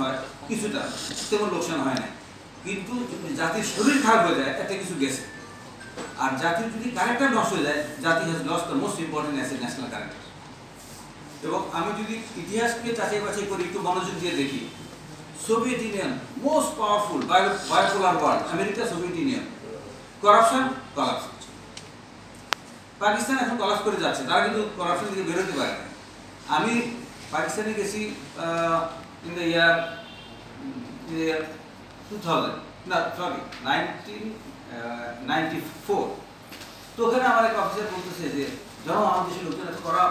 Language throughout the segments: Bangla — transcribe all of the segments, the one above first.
হয় কিছুটা তেমন লোকসান হয় না, কিন্তু জাতির শরীর খারাপ হয়ে যায় একটা কিছু গেছে। আর জাতির যদি কারেক্টার নষ্ট হয়ে যায়, জাতি has lost the most important asset, national corrector. এবং আমি যদি ইতিহাসকে যাচাই বাছাই করি, একটু মনোযোগ দিয়ে দেখি, Soviet union most powerful bipolar world, America, Soviet union, corruption collapse. Pakistan এখন কলাপস করে যাচ্ছে, তারা কিন্তু করাপশন থেকে বেরোতে পারে না। আমি পাকিস্তানে গেছি ইন দ্য ইয়ার 2000, না সরি 1994। তো ওখানে আমার এক অফিসার বলতেছে যে যখন আমাদের দেশের লোকজন এত করা,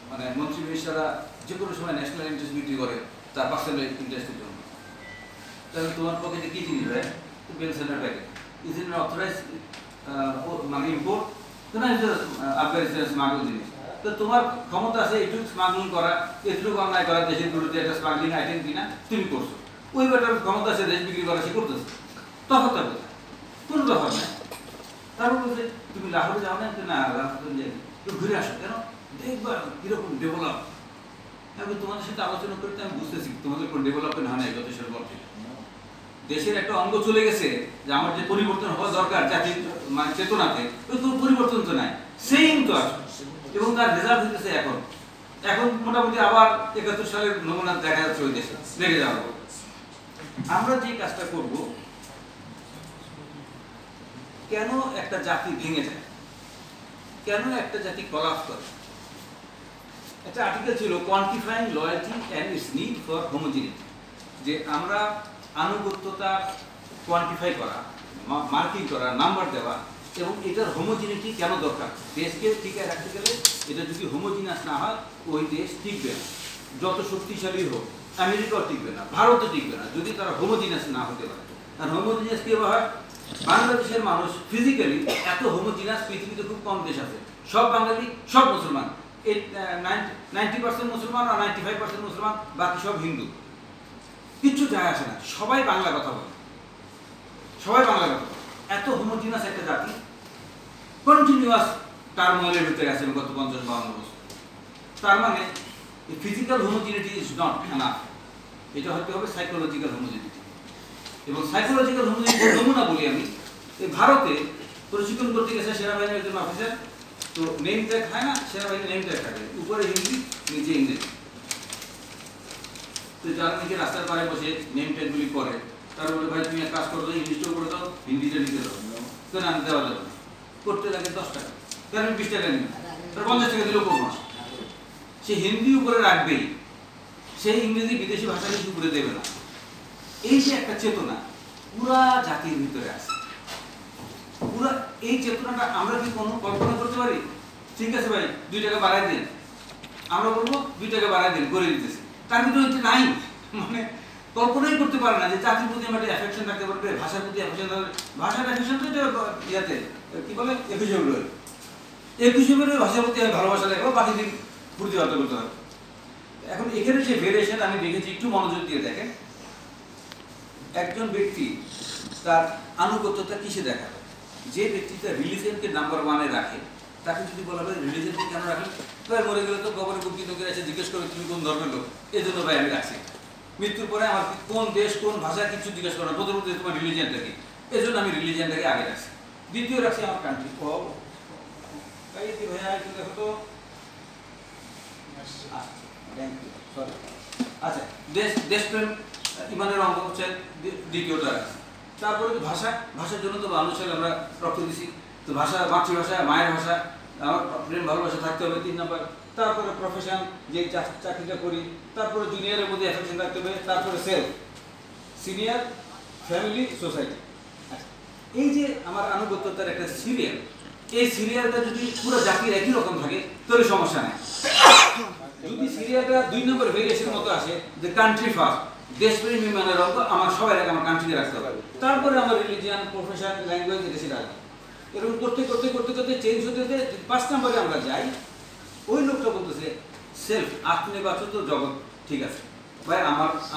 মানে মন্ত্রী মিনিস্টাররা যে কোনো সময় ন্যাশনাল ইন্টারেস্ট বিক্রি করে তার পার্সোনাল ইন্টারেস্টের জন্য। তাহলে তোমার পকেটে কী জিনিস ভাই? বেলসেনার প্যাকেট, ইজ ইন অথরাইজ মানে ইম্পোর্ট, তো না আফগানিস্তানের স্মাগল জিনিস। তো তোমার ক্ষমতা আছে এটুকু স্মাগলিং করা, এটুকু অন্যায় করা, দেশের বিরুদ্ধে একটা স্মাগলিং আইটেম কিনা তুমি করছো, ওই বেটার ক্ষমতা আছে দেশ বিক্রি করা, সে করতেছে। তফাৎটা কোথায়? কোনো তফাৎ নাই। তারপর বলছে তুমি লাহোরে যাও না? না, লাহোরে যাই, তুমি ঘুরে আসো। কেন? দেখবা কিরকম ডেভেলপ। আমি তোমাদের সাথে আলোচনা করতে আমি বুঝতেছি তোমাদের কোনো ডেভেলপমেন্ট হয় না এই দেশের পর থেকে। দেশের একটা অঙ্গ চলে গেছে, যে আমার যে পরিবর্তন হওয়া দরকার জাতির মানে চেতনাতে, ওই তো পরিবর্তন তো নাই, সেম তো আছে। এবং তার রেজাল্ট হইতেছে এখন এখন মোটামুটি আবার 71 সালের নমুনা দেখা যাচ্ছে ওই দেশে, দেখে যাবো। আমরা যে কাজটা করব, কেন একটা জাতি ভেঙে যায়, কেন একটা জাতি কলাপস করে। একটা আর্টিকেল ছিল quantifying loyalty and its need for homogeneity, যে আমরা আনুগত্যতা কোয়ান্টিফাই করা, মার্কিং করা, নাম্বার দেওয়া, এবং এটার হোমোজিনিটি কেন দরকার। দেশকে টিকে রাখতে গেলে এটা যদি হোমোজিনাস না হয়, ওই দেশ টিকবে না। যত শক্তিশালী হোক, আমেরিকাও টিকবে না, ভারতও টিকবে না, যদি তারা হোমোজিনাস না হতে পারে। আর হোমোজিনাস কীভাবে হয়? বাংলাদেশের মানুষ ফিজিক্যালি এত হোমোজিনাস পৃথিবীতে খুব কম দেশ আছে। সব বাঙালি, সব মুসলমান, 90% মুসলমান আর 95% মুসলমান, বাকি সব হিন্দু। কিচ্ছু যায় আসে না, সবাই বাংলা কথা বলে, সবাই বাংলা কথা বলে। এত হোমোজিনাস একটা জাতি কন্টিনিউয়াস টার্মোয়েলের ভিতরে আছে গত 50-52 বছর। তার মানে physical homogeneity is not enough, এটা হতে হবে সাইকোলজিক্যাল হোমোজিনিটি। এবং সাইকোলজিক্যাল হোমোজিনিটির নমুনা বলি আমি, এই ভারতে প্রশিক্ষণ করতে গেছে সেনাবাহিনীর একজন অফিসার, তো নেম ট্যাগ হয় না, সেনাবাহিনী নেম ট্যাগ থাকে, উপরে হিন্দি, নিচে ইংরেজি। তো যারা নাকি রাস্তার পাড়ে বসে নেম ট্যাগগুলি করে, তারা বলে ভাই তুমি এক কাজ করো, ইংলিশটাও করে দাও, হিন্দিটা লিখে দাও। কেন আমি দেওয়া যাবে না, করতে লাগে 10 টাকা, কেন আমি 20 টাকা নিই, তার 50 টাকা দিলেও করবো না। সে হিন্দি উপরে রাখবেই, সেই ইংরেজি বিদেশি ভাষা কিছু উপরে দেবে না। এই যে একটা চেতনা পুরা জাতির ভিতরে আছে, পুরা এই চেতনাটা আমরা কি কোনো কল্পনা করতে পারি? ঠিক আছে ভাই 2 টাকা বাড়াই দিন, আমরা বলবো 2 টাকা বাড়াই দিন, করে দিতেছি। তার ভিতরে এটা নাই, মানে কল্পনাই করতে পারে না যে জাতির প্রতি আমার একটা অ্যাফেকশন থাকতে পারবে, ভাষার প্রতি অ্যাফেকশন থাকবে। ভাষার অ্যাফেকশন তো এটা ইয়াতে কি বলে 21 ফেব্রুয়ারি, 21 ফেব্রুয়ারি ভাষার প্রতি আমি ভালোবাসা লাগবে, বাকি দিন ফুর্তি বার্তা করতে হবে। এখন এখানে যে ভেরিয়েশন আমি দেখেছি, একটু মনোযোগ দিয়ে দেখেন। একজন ব্যক্তি তার আনুগত্যতা কিসে দেখাবে? যে ব্যক্তিটা রিলিজিয়নকে নাম্বার 1-এ রাখে, তাকে যদি বলা হয় রিলিজিয়নকে কেন রাখেন, ভাই মরে গেলে তো কবরে বুকিত করে এসে জিজ্ঞেস করে তুমি কোন ধর্মের লোক, এই জন্য ভাই আমি রাখছি। মৃত্যুর পরে আমার কোন দেশ, কোন ভাষা, কিছু জিজ্ঞেস করে না, প্রথমত তোমার রিলিজিয়নটা কি, এই জন্য আমি রিলিজিয়নটাকে আগে রাখছি। দ্বিতীয় রাখছি আমার কান্ট্রি। ভাইয়া একটু দেখো তো, সরি, আচ্ছা, দেশপ্রেম ইমানের অঙ্গ হচ্ছে দ্বিতীয়টা আছে। তারপরে ভাষা, ভাষার জন্য তো মানুষ হলে আমরা রক্ত দিছি, তো ভাষা, মাতৃভাষা, মায়ের ভাষা, আমার প্রেম ভালোবাসা থাকতে হবে 3 নম্বর। তারপরে প্রফেশন, যে চাকরিটা করি, তারপরে জুনিয়রের মধ্যে অ্যাফেকশন থাকতে হবে, তারপরে সেলফ, সিনিয়র, ফ্যামিলি, সোসাইটি। এই যে আমার আনুগত্যতার একটা সিরিয়াল, এই সিরিয়ালটা যদি পুরো জাতির একই রকম থাকে তাহলে সমস্যা নেই। যদি সিরিয়ালটা 2 নম্বর ভেরিয়েশনের মতো আসে, যে কান্ট্রি ফার্স্ট, দেশপ্রেম ইমানের অঙ্গ, আমার সবাই আগে আমার কান্ট্রিকে রাখতে হবে, তারপরে আমার রিলিজিয়ান, প্রফেশন, ল্যাঙ্গুয়েজ, এটা সেটা আসবে। এরকম করতে করতে করতে করতে চেঞ্জ হতে হতে 5 নম্বরে আমরা যাই। ওই লোকটা বলতেছে সেলফ, আত্মনির্বাচিত জগৎ, ঠিক আছে ভাই,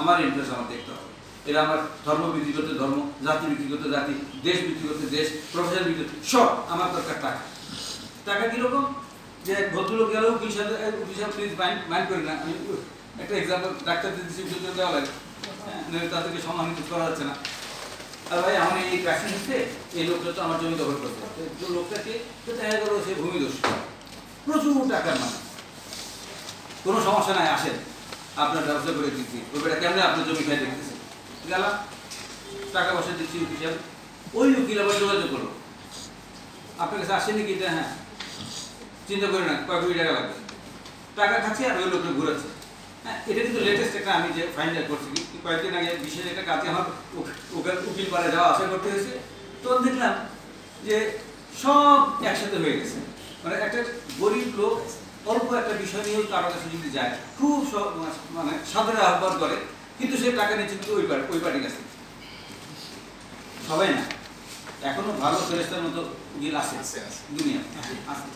আমার ইন্টারেস্ট আমার দেখতে হবে। এটা আমার ধর্ম ব্যক্তিগত ধর্ম, জাতি ব্যক্তিগত জাতি, দেশ ব্যক্তিগত দেশ, প্রফেশন ব্যক্তিগত সব, আমার দরকার টাকা। টাকা কীরকম? যে ভদ্রলোক গেলেও 20,000 প্লিজ মাইন্ড করি না, আমি একটা এক্সাম্পল ডাক্তারদের ডিসিপ্লিন দেওয়া লাগে, হ্যাঁ, তাদেরকে সম্মানিত করা যাচ্ছে না। আর ভাই আমার এই ক্রাইসিস হচ্ছে, এই লোকটা তো আমার জমি দখল করতে, তো লোকটাকে তো দেখা গেল সে ভূমিদস্যু, প্রচুর টাকার মানে, কোনো সমস্যা নাই, আসেন আপনার ব্যবসা করে দিচ্ছি, ওই বেটা কেমন আপনার জমি খাই দেখতেছে, গেলাম টাকা পয়সা দিচ্ছি উকিল সাহেব, ওই উকিল আবার যোগাযোগ করলো, আপনার কাছে আসেনি কি? হ্যাঁ, চিন্তা করি না, কয়েক কোটি টাকা লাগবে, টাকা খাচ্ছি আর ওই লোকটা ঘুরাচ্ছে। হ্যাঁ, এটা কিন্তু লেটেস্ট একটা আমি যে ফাইন্ড আউট করছি, কয়েকদিন আগে বিশেষ একটা কাজে আমার উকিল পাড়ে যাওয়া আসা করতে হয়েছে, তো দেখলাম যে সব একসাথে হয়ে গেছে। মানে একটা গরিব লোক অল্প একটা বিষয় নিয়েও কারো কাছে যদি যায়, খুব মানে সাধারণ আহ্বান করে, কিন্তু সে টাকা নিচ্ছে কিন্তু ওই পার্টির কাছে। সবাই না, এখনো ভালো ফেরেস্তার মতো উকিল আছে দুনিয়া আছে।